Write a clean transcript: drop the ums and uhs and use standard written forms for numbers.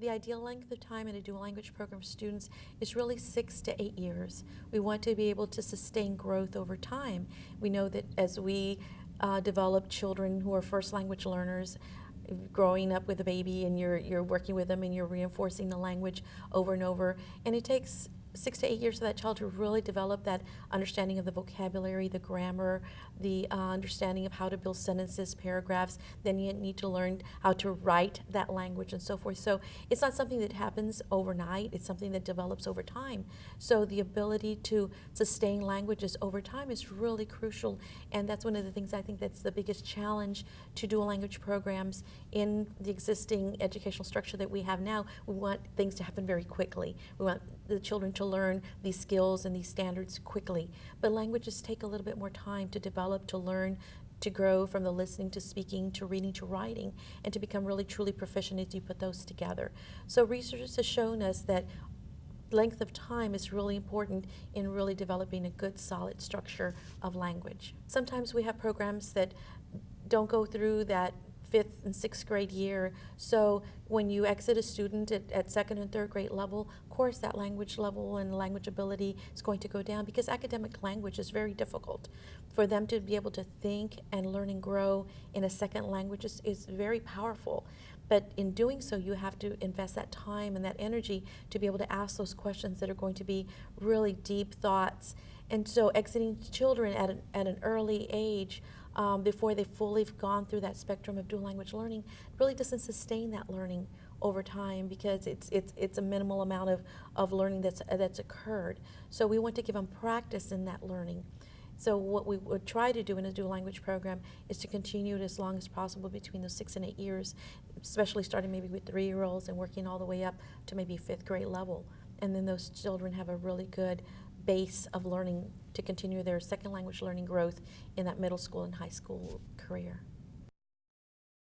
The ideal length of time in a dual language program for students is really 6 to 8 years. We want to be able to sustain growth over time. We know that as we develop children who are first language learners, growing up with a baby and you're working with them and you're reinforcing the language over and over, and it takes 6 to 8 years for that child to really develop that understanding of the vocabulary, the grammar, the understanding of how to build sentences, paragraphs. Then you need to learn how to write that language and so forth. So it's not something that happens overnight. It's something that develops over time. So the ability to sustain languages over time is really crucial, and that's one of the things I think that's the biggest challenge to dual language programs in the existing educational structure that we have now. We want things to happen very quickly. We want the children to learn these skills and these standards quickly. But languages take a little bit more time to develop, to learn, to grow from the listening to speaking to reading to writing, and to become really truly proficient as you put those together. So research has shown us that length of time is really important in really developing a good solid structure of language. Sometimes we have programs that don't go through that 5th and 6th grade year. So when you exit a student at 2nd and 3rd grade level, of course that language level and language ability is going to go down, because academic language is very difficult. For them to be able to think and learn and grow in a second language is very powerful. But in doing so, you have to invest that time and that energy to be able to ask those questions that are going to be really deep thoughts. And so exiting children at an early age, before they've fully gone through that spectrum of dual language learning, really doesn't sustain that learning over time, because it's a minimal amount of learning that's occurred. So we want to give them practice in that learning. So what we would try to do in a dual language program is to continue it as long as possible between those 6 and 8 years, especially starting maybe with 3-year-olds and working all the way up to maybe 5th grade level. And then those children have a really good base of learning to continue their second language learning growth in that middle school and high school career.